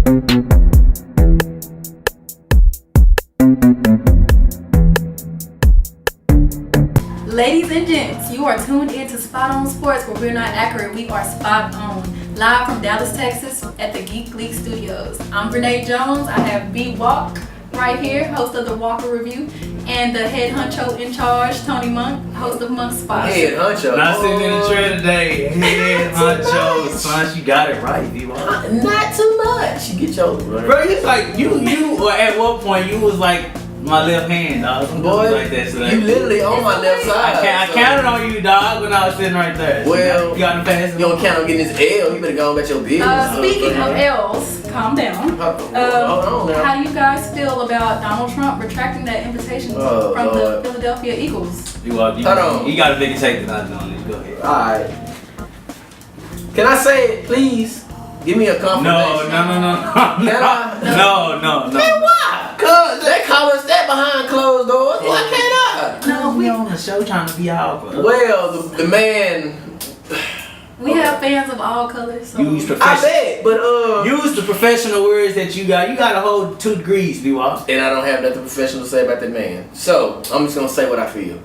Ladies and gents, you are tuned in to Spot On Sports, where we're not accurate, we are spot on. Live from Dallas, Texas at the GeekLetes Studios. I'm Renee Jones. I have B Walk right here, host of the Walker Review, and the head honcho in charge, Tony Monk, host of Monk Spot. Head honcho. Not sitting in the chair today. Head honcho. Son, you got it right, B Walk. Not too much. You get yours, bro. Bro, it's like you or at one point you was like my left hand, dog. Boy, like that, so you literally on my left side. I counted on you, dog, when I was sitting right there. So well, you got to pass. You don't count on getting this L. You better go on about your business. Speaking of L's, calm down. Hold on now. How do you guys feel about Donald Trump retracting that invitation from the Philadelphia Eagles? You got a bigger take than I do on this. Go ahead. Alright. Can I say it, please? Give me a confirmation. No. Can I? No. Man, why? Cause they call us that behind closed doors. Why can't I? No, we on the show trying to be out, bro. Well, the man. We have fans of all colors. So. Use I bet, but use the professional words that you got. You got to hold 2 degrees, B-Walk. And I don't have nothing professional to say about that man. So I'm just gonna say what I feel.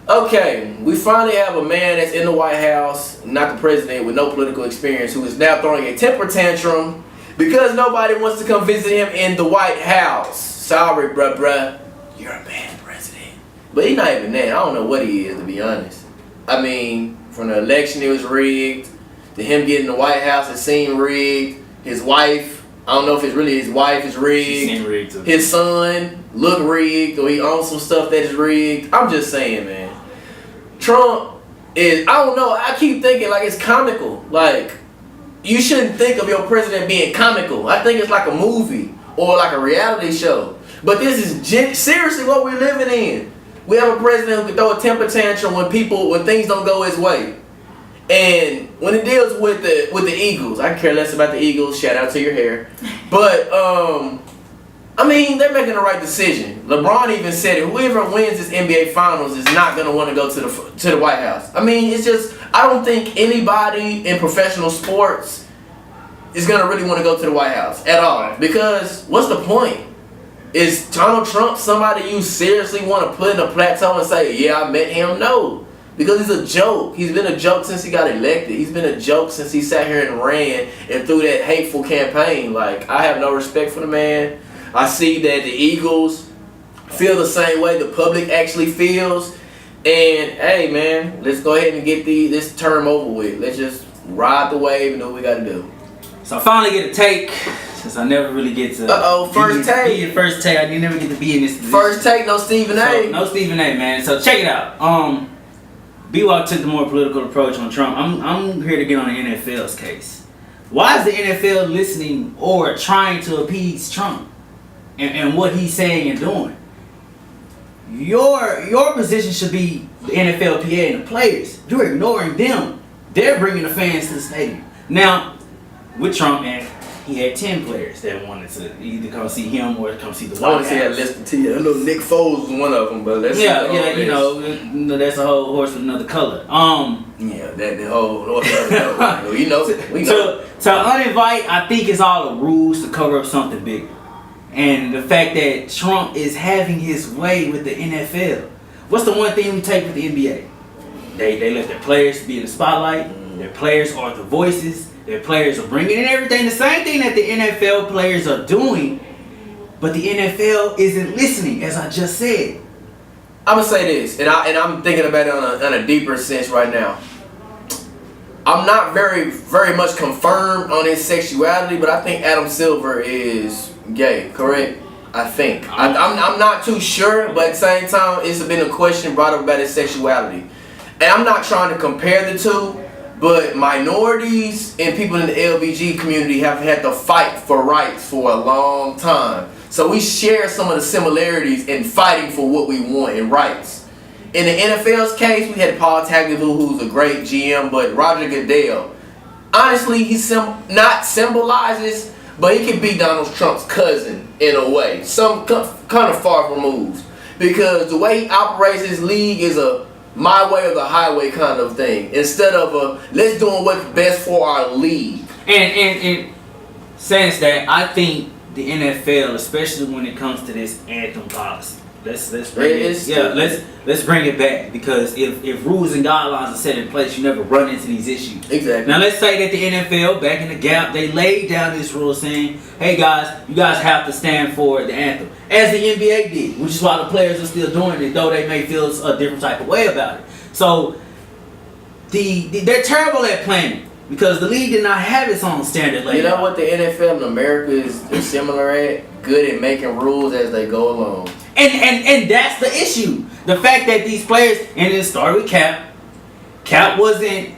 Okay, we finally have a man that's in the White House, not the president, with no political experience, who is now throwing a temper tantrum because nobody wants to come visit him in the White House. Sorry, bruh. You're a bad president. But he's not even that. I don't know what he is, to be honest. I mean, from the election it was rigged, to him getting the White House it seemed rigged. His wife, I don't know if it's really his wife is rigged. She seemed rigged too. His son look rigged, or he owns some stuff that is rigged. I'm just saying, man. Trump is, I don't know, I keep thinking like it's comical. Like, you shouldn't think of your president being comical. I think it's like a movie or like a reality show. But this is seriously what we're living in. We have a president who can throw a temper tantrum when things don't go his way. And when it deals with the Eagles, I care less about the Eagles. Shout out to your hair. But I mean, they're making the right decision. LeBron even said it. Whoever wins this NBA Finals is not gonna want to go to the White House. I mean, it's just, I don't think anybody in professional sports is gonna really want to go to the White House at all. Because what's the point? Is Donald Trump somebody you seriously want to put in a plateau and say, yeah, I met him? No. Because he's a joke. He's been a joke since he got elected. He's been a joke since he sat here and ran and threw that hateful campaign. Like, I have no respect for the man. I see that the Eagles feel the same way the public actually feels. And, hey, man, let's go ahead and get this term over with. Let's just ride the wave and do what we got to do. So I finally get a take, since I never really get to... first take. Be first take. I never get to be in this position. First take, no Stephen A. So, no Stephen A, man. So check it out. B-Walk took the more political approach on Trump. I'm here to get on the NFL's case. Why is the NFL listening or trying to appease Trump and what he's saying and doing? Your position should be the NFLPA and the players. You're ignoring them. They're bringing the fans to the stadium. Now, with Trump, and he had 10 players that wanted to either come see him or come see the White House. I want to see that list to you. I know Nick Foles was one of them, but let's see. You know, that's a whole horse with another color. Yeah, that whole horse with another color. We know. To uninvite, I think it's all the rules to cover up something bigger. And the fact that Trump is having his way with the NFL. What's the one thing we take with the NBA? They let their players be in the spotlight. Their players are the voices. Their players are bringing in everything. The same thing that the NFL players are doing. But the NFL isn't listening, as I just said. I'm going to say this, and I'm thinking about it on a deeper sense right now. I'm not very, very much confirmed on his sexuality, but I think Adam Silver is gay, correct? I think. I'm not too sure, but at the same time, it's been a question brought up about his sexuality. And I'm not trying to compare the two, but minorities and people in the LBG community have had to fight for rights for a long time. So we share some of the similarities in fighting for what we want and rights. In the NFL's case, we had Paul Tagliabue, who's a great GM, but Roger Goodell, honestly, he not symbolizes, but he could be Donald Trump's cousin in a way, some kind of far removed, because the way he operates his league is a my way or the highway kind of thing, instead of a let's do what's best for our league. And sense that I think the NFL, especially when it comes to this anthem policy, let's bring let's bring it back, because if rules and guidelines are set in place, you never run into these issues. Exactly. Now let's say that the NFL back in the gap, they laid down this rule saying, hey guys, you guys have to stand for the anthem, as the NBA did, which is why the players are still doing it, though they may feel a different type of way about it. So they're terrible at planning, because the league did not have its own standard laid You know out. what the NFL in America is similar at? Good at making rules as they go along. And that's the issue. The fact that these players, and it started with Cap. Cap wasn't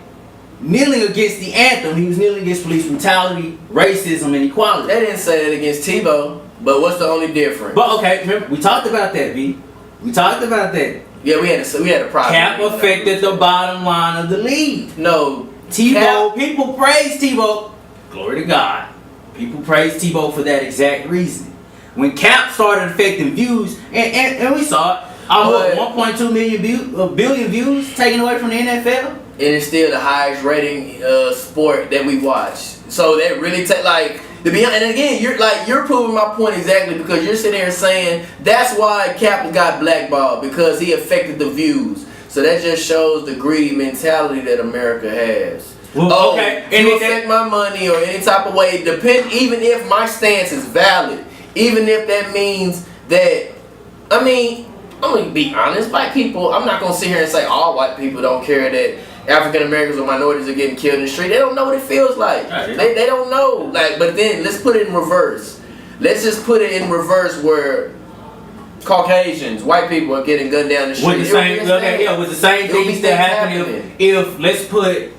kneeling against the anthem. He was kneeling against police brutality, racism, and equality. They didn't say that against Tebow, but what's the only difference? But okay, remember, we talked about that, B. We talked about that. Yeah, we had a problem. Cap affected the bottom line of the league. No, Tebow, people praise Tebow. Glory to God. People praise Tebow for that exact reason. When Cap started affecting views, and we saw it, almost 1.2 billion views taken away from the NFL. And it's still the highest rating sport that we watch. So that really and again, you're proving my point exactly, because you're sitting there saying that's why Cap got blackballed, because he affected the views. So that just shows the greedy mentality that America has. Well, okay. And it affect my money or any type of way, even if my stance is valid, even if that means that, I'm going to be honest, white people, I'm not going to sit here and say all white people don't care that African Americans or minorities are getting killed in the street. They don't know what it feels like. They don't know. But then let's put it in reverse. Let's just put it in reverse where Caucasians, white people are getting gunned down the street. With the same things that happen if let's put.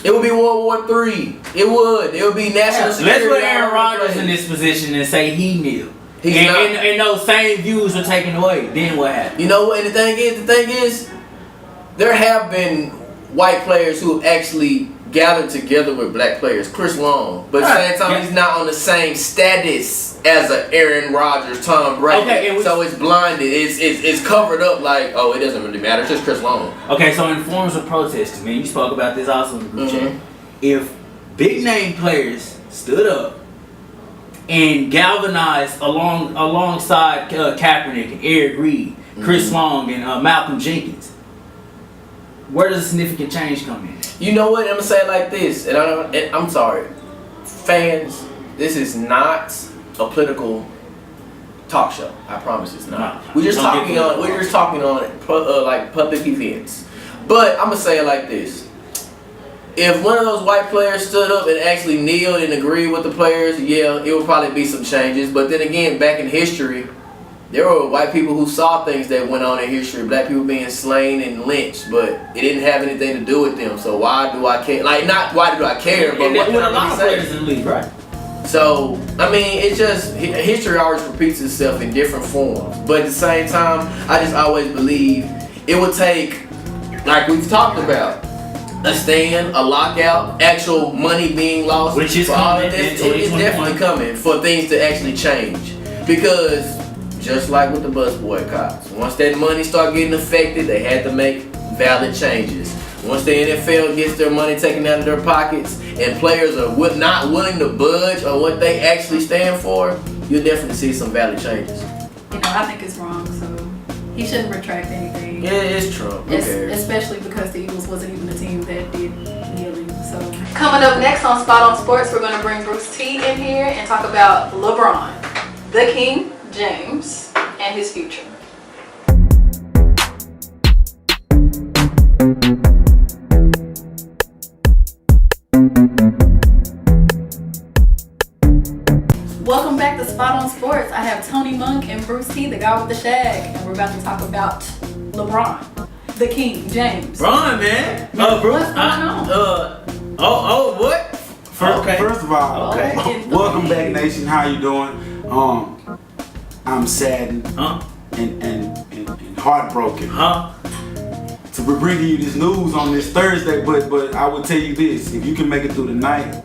It would be World War III. It would be national security. Let's put Aaron Rodgers in this position and say he kneeled. And those same views are taken away. Then what happened? You know what? And the thing is, there have been white players who actually gathered together with black players. Chris Long, but at the same time, he's not on the same status as a Aaron Rodgers, Tom Brady. Okay, so it's blinded. It's covered up like, oh, it doesn't really matter. It's just Chris Long. Okay, so in forms of protest, man, you spoke about this also in the group chat. If big name players stood up and galvanized alongside Kaepernick and Eric Reed, Chris Long, and Malcolm Jenkins, where does a significant change come in? You know what? I'm gonna say it like this, and I'm sorry, fans. This is not a political talk show. I promise it's not. We're just talking on like public events. But I'm gonna say it like this: if one of those white players stood up and actually kneeled and agreed with the players, yeah, it would probably be some changes. But then again, back in history, there were white people who saw things that went on in history, black people being slain and lynched, but it didn't have anything to do with them. So why do I care? Like, not why do I care, but what can I really say? In the league, right? So, it's just, history always repeats itself in different forms. But at the same time, I just always believe it would take, like we've talked about, a stand, a lockout, actual money being lost. Which is coming. It's definitely coming for things to actually change. Because just like with the bus boycotts, once that money started getting affected, they had to make valid changes. Once the NFL gets their money taken out of their pockets and players are not willing to budge on what they actually stand for, you'll definitely see some valid changes. I think it's wrong, so he shouldn't retract anything. Yeah, it's Trump. Who cares? Especially because the Eagles wasn't even the team that did kneeling. So coming up next on Spot on Sports, we're going to bring Bruce T in here and talk about LeBron, the King James, and his future. Welcome back to Spot on Sports. I have Tony Monk and Bruce T, the guy with the shag, and we're about to talk about LeBron, the King James. Bron, man. Bruce, what's going on? What? First of all, welcome back, nation. How you doing? I'm saddened and heartbroken to be bringing you this news on this Thursday. But I will tell you this: if you can make it through the night,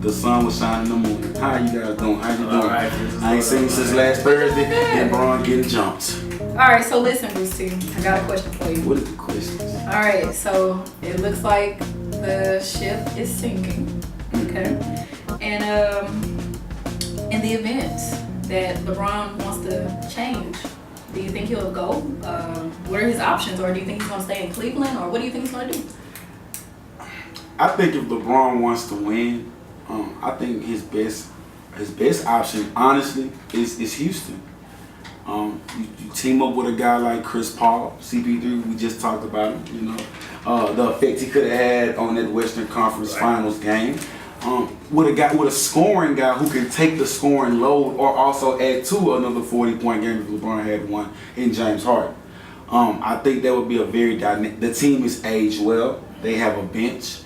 the sun will shine in the morning. How you guys doing? How you doing? Right, I ain't seen since last Thursday, and Bron getting jumped. All right, so listen, Bruce T, I got a question for you. What are the questions? All right, so it looks like the ship is sinking. Okay. And in the event that LeBron wants to change, do you think he'll go? What are his options, or do you think he's going to stay in Cleveland, or what do you think he's going to do? I think if LeBron wants to win, I think his best option, honestly, is Houston. You team up with a guy like Chris Paul, CP3. We just talked about him. You know, the effect he could have had on that Western Conference Finals game. With a scoring guy who can take the scoring load, or also add to another 40-point game if LeBron had one in James Harden. I think that would be a very dynamic. The team is aged well. They have a bench.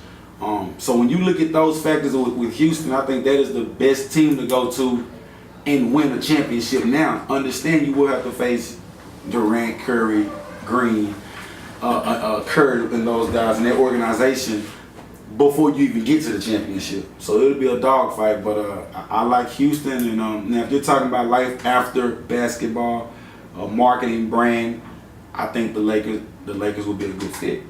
So when you look at those factors with Houston, I think that is the best team to go to and win a championship. Now, understand you will have to face Durant, Curry, Green, Curry, and those guys in their organization before you even get to the championship. So it'll be a dogfight, but I like Houston. And now if you're talking about life after basketball, marketing, brand, I think the Lakers will be a good fit.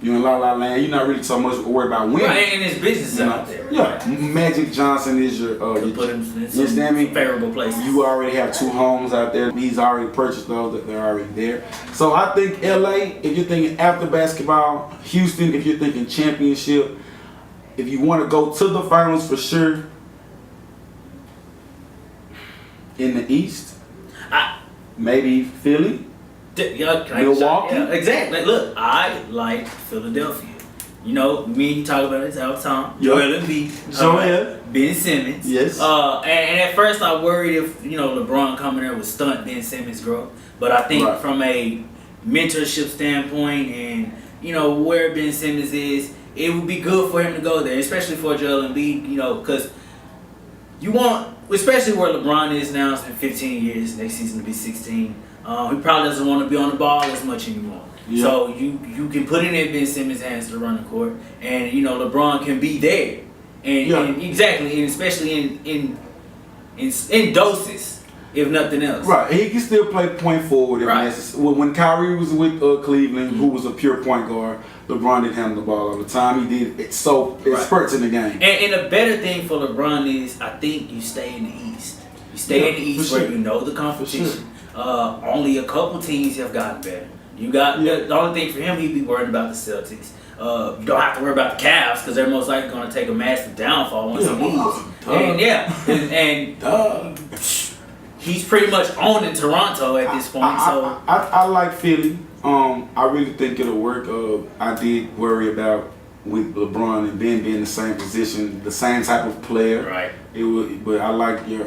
You're in La La Land. You're not really so much worried about winning. Right, and his business is out there. Yeah, Magic Johnson is your. You put him in some favorable places. You already have 2 homes out there. He's already purchased those; that they're already there. So I think LA, if you're thinking after basketball, Houston, if you're thinking championship, if you want to go to the finals for sure. In the East, maybe Philly. Milwaukee? Yeah, exactly. Look, I like Philadelphia. You know, me and you talk about it all the time. Joel Embiid, Ben Simmons. Yes. And at first I worried if, you know, LeBron coming there would stunt Ben Simmons' growth. But I think from a mentorship standpoint and, you know, where Ben Simmons is, it would be good for him to go there, especially for Joel Embiid, you know, because you want, especially where LeBron is now, it's been 15 years, next season to be 16. He probably doesn't want to be on the ball as much anymore. Yeah. So you can put it in Ben Simmons' hands to run the court, and you know LeBron can be there, and exactly, and especially in doses, if nothing else. Right, he can still play point forward if necessary. When Kyrie was with Cleveland, who was a pure point guard, LeBron didn't handle the ball all the time. He did it spurts in the game. And the better thing for LeBron is, I think you stay in the East. You stay in the East where you know the competition. Only a couple teams have gotten better. You got the only thing for him, he'd be worried about the Celtics. You don't have to worry about the Cavs because they're most likely going to take a massive downfall once he leaves. And he's pretty much owning Toronto at this point. I like Philly. I really think it'll work. I did worry about with LeBron and Ben being in the same position, the same type of player. Right. It would, but I like your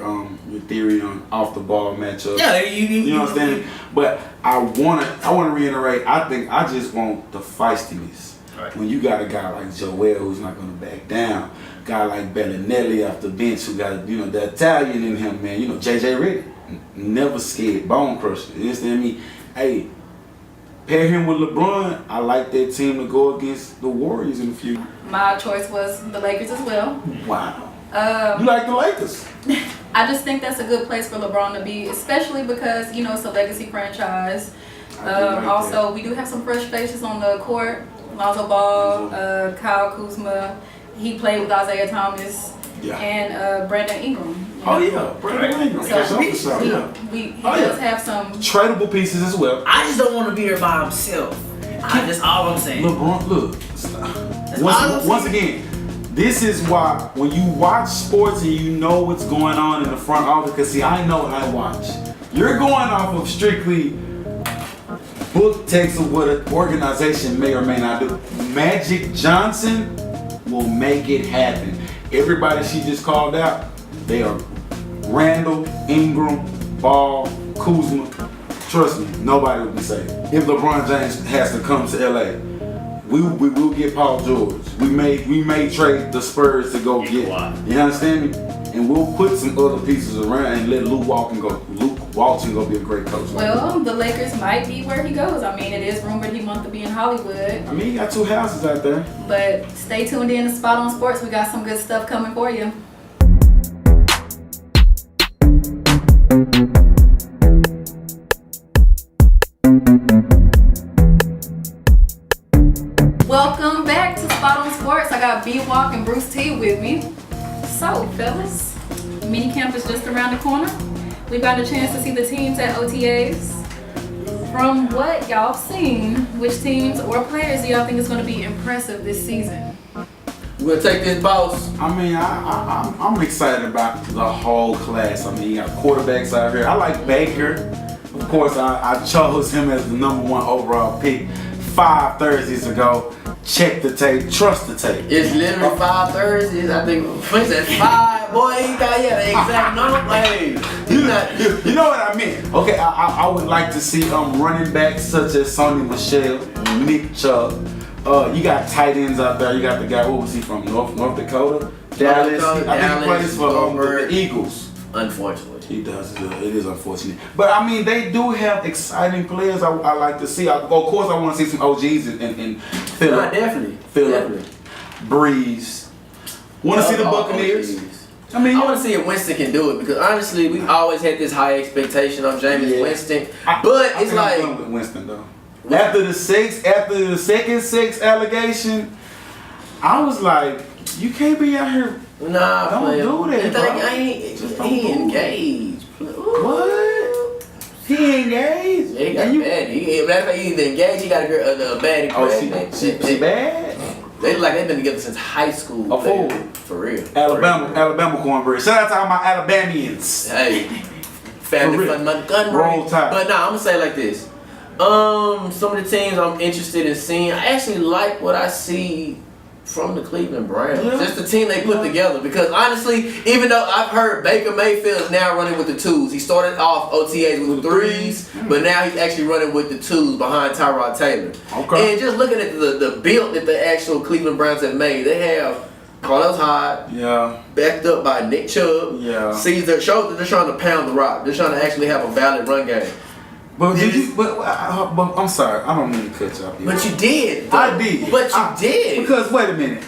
theory on off the ball matchups. Yeah, you understand. But I wanna reiterate. I just want the feistiness. Right. When you got a guy like Joel who's not gonna back down, a guy like Bellinelli off the bench who got the Italian in him, man. You know JJ Redick, never scared, bone crusher. You understand me? Hey. Pair him with LeBron, I like that team to go against the Warriors in the future. My choice was the Lakers as well. Wow. You like the Lakers? I just think that's a good place for LeBron to be, especially because, you know, it's a legacy franchise. Also, we do have some fresh faces on the court. Lonzo Ball, Kyle Kuzma. He played with Isaiah Thomas. Yeah. And Brandon Ingram. Oh yeah, Brandon Ingram. So he does have some tradable pieces as well. I just don't want to be there by himself. That's all I'm saying. LeBron, look. Once again, this is why when you watch sports and you know what's going on in the front office, because see, I know what I watch. You're going off of strictly book text of what an organization may or may not do. Magic Johnson will make it happen. Everybody she just called out, they are Randall, Ingram, Ball, Kuzma. Trust me, nobody will be safe. If LeBron James has to come to LA, we will get Paul George. We may trade the Spurs to go get. You understand me? And we'll put some other pieces around and let Luke Walton go be a great coach. Well, the Lakers might be where he goes. I mean, it is rumored he wants to be in Hollywood. I mean, he got 2 houses out there. But stay tuned in to Spot on Sports. We got some good stuff coming for you. Welcome back to Spot on Sports. I got B-Walk and Bruce T with me. So, fellas, mini camp is just around the corner. We've got a chance to see the teams at OTAs. From what y'all seen, which teams or players do y'all think is going to be impressive this season? We're gonna take this, boss. I mean, I'm excited about the whole class. I mean, you got quarterbacks out here. I like Baker. Of course, I chose him as the #1 overall pick 5 Thursdays ago. Check the tape, trust the tape. It's literally 5 Thursdays. I think Prince at 5. Boy, he got the exact number. Like, you know what I mean? Okay, I would like to see running backs such as Sonny Michel, Nick Chubb. You got tight ends out there. You got the guy, what was he from? North Dakota? Dallas. I think he plays for the Eagles. Unfortunately. He does. It is unfortunate. But I mean, they do have exciting players I like to see. Of course, I want to see some OGs in Philip. Definitely. Breeze. Want to see the Buccaneers? I want to see if Winston can do it because honestly, we always had this high expectation of Jameis Winston. But it's like I'm with Winston though. After the second six allegation, I was like, you can't be out here. Nah, don't do that, bro. He engaged. What? He engaged? Yeah, he got bad. Matter of fact, he either engaged, he got a bad impression. She bad? They've been together since high school. A fool. For real. Alabama cornbread. Shout out to all my Alabamians. Hey. Family fun, Montgomery. Roll Tide. But nah, I'm gonna say it like this. Some of the teams I'm interested in seeing, I actually like what I see from the Cleveland Browns. Yeah. Just the team they put together. Because honestly, even though I've heard Baker Mayfield is now running with the 2s. He started off OTAs with the 3s, but now he's actually running with the 2s behind Tyrod Taylor. Okay. And just looking at the build that the actual Cleveland Browns have made, they have Carlos Hyde, backed up by Nick Chubb. Caesar showed that they're trying to pound the rock. They're trying to actually have a valid run game. But but I'm sorry, I don't mean to cut you off. But you did. Though. I did. But you did. Because wait a minute.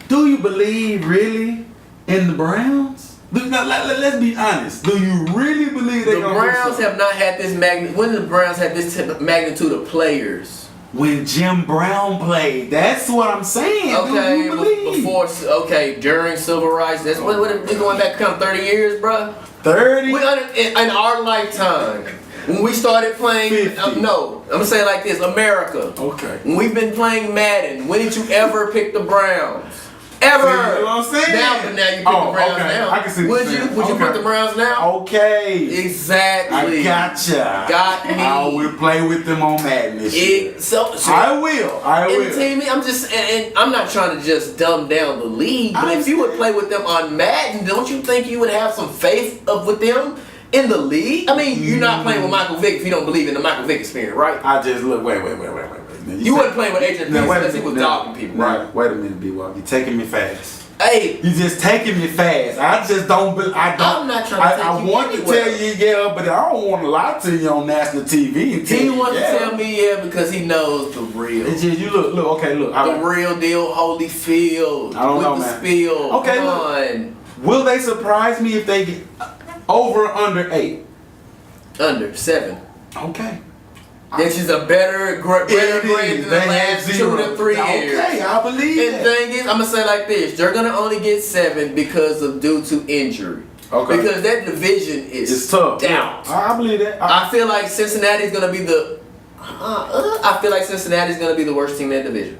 Do you believe really in the Browns? Let's be honest. Do you really believe the Browns have not had this magnitude? When did the Browns have this magnitude of players? When Jim Brown played. That's what I'm saying. Okay, do you believe? During civil rights. That's what we going back kind of 30 years, bro. 30? In our lifetime. When we started playing, no, I'm gonna say it like this: America. Okay. When we've been playing Madden, when did you ever pick the Browns? Ever? See, you know what I'm saying? Now you pick the Browns now. I can see Would you pick the Browns now? Okay. Exactly. I gotcha. Got me. I will play with them on Madden this year. I will. And team, I'm just, and I'm not trying to just dumb down the league, but if you would play with them on Madden, don't you think you would have some faith with them? In the league? I mean, you're not playing with Michael Vick if you don't believe in the Michael Vick experience, right? I just look, wait. You wasn't playing with Agent Pearson unless he was dogging people, right? Wait a minute, B-Walk. You're taking me fast. Hey. You just taking me fast. I just don't, I'm not trying to take I want to tell you, but I don't want to lie to you on national TV. He wants to tell me because he knows the real. It's just, you look, okay, look. The real deal, Holyfield. I don't know, with the man. spill. Okay, Come look. on. Will they surprise me if they get over or under 8? Under 7. Okay. Which is a better grade than the last 2 to 3 years. Okay, I believe it. And the thing is, I'm gonna say it like this: they're gonna only get 7 because of due to injury. Okay. Because that division is tough. Down. I believe that. I feel like Cincinnati's gonna be the. I feel like Cincinnati's gonna be the worst team in that division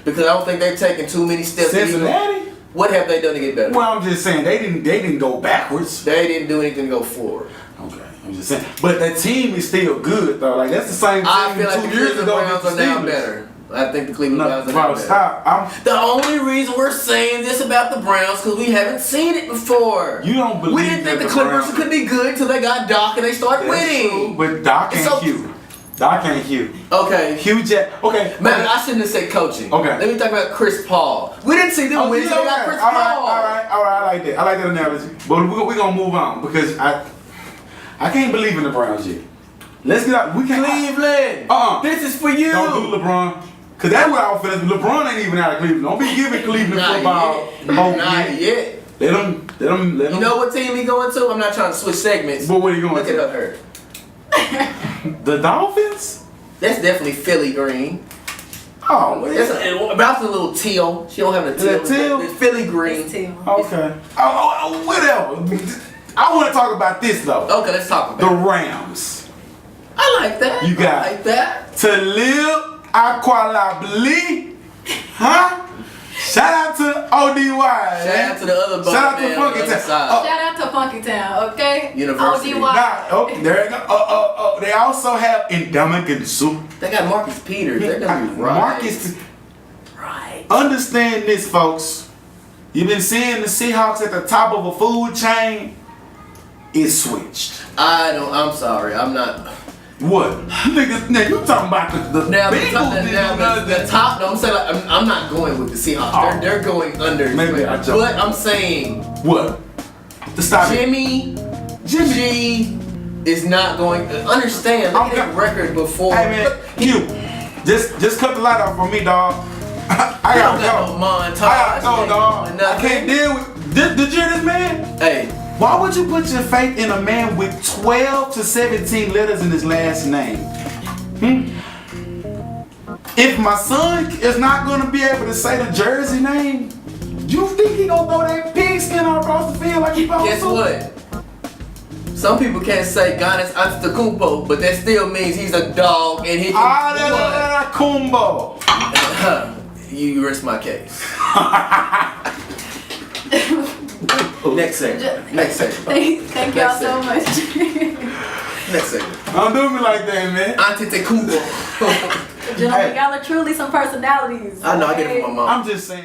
because I don't think they've taken too many steps. Cincinnati. What have they done to get better? Well, I'm just saying they didn't go backwards. They didn't do anything to go forward. Okay. I'm just saying, but that team is still good though. Like that's the same team. I feel like 2 the years Cleveland ago. Browns are now better. I think the Cleveland Browns are now better. Stop. The only reason we're saying this about the Browns because we haven't seen it before. You don't believe we didn't think the Clippers could be good until they got Doc and they started winning. True, but Doc ain't Hugh. Doc ain't Hugh. Okay. Hugh Jack. Okay. Man, I shouldn't have said coaching. Okay. Let me talk about Chris Paul. We didn't see them win until they got Chris Paul. All right. I like that. I like that analogy. But we're gonna move on because I can't believe in the Browns yet. Let's get out. We can't. Cleveland. This is for you. Don't do LeBron. Cause that's what I was feeling. LeBron ain't even out of Cleveland. Don't be giving Cleveland football. Not yet. Let them. You know what team he going to? I'm not trying to switch segments. But what are you going Look to? Look it up here. The Dolphins? That's definitely Philly green. Oh, well, About the little teal. She don't have the teal. Is that teal? It's Philly green. It's teal. okay. Oh, whatever. I want to talk about this though. Okay, let's talk The about it. Rams. I like that. You got I like that. Talib Aqualabli. Huh? Shout out to ODY. Shout out to the other Shout out to man on Funky the other Town. side. Shout out to Funky Town, okay? University. ODY. Nah, there you go. They also have Indomitian soup. They got Marcus Peters. They're gonna be right. Marcus. Right. Understand this, folks. You've been seeing the Seahawks at the top of a food chain. It's switched. I'm sorry. I'm not. What? Nigga, now you talking about the Now, Bengals? the top. No, I'm saying like, I'm not going with the Seahawks. Oh. They're going under. Maybe I jumped. But I'm saying What? To stop it. Jimmy G is not going. Understand? Look at his record before. Hey man, you just cut the light off for me, dog. I gotta go. I gotta go, dog. I can't deal with. Did you hear this man? Hey, Why would you put your faith in a man with 12 to 17 letters in his last name? If my son is not gonna be able to say the jersey name, you think he gonna throw that pigskin across the field like he supposed guess to? what? Some people can't say Giannis Antetokounmpo, but that still means he's a dog and he can. Kumbo. You rest my case. Next segment. Next segment. Thank y'all so much. Next segment. Don't do me like that, man. Antetokounmpo. Gentlemen, y'all are truly some personalities. I know. I get it okay? from my mom. I'm just saying.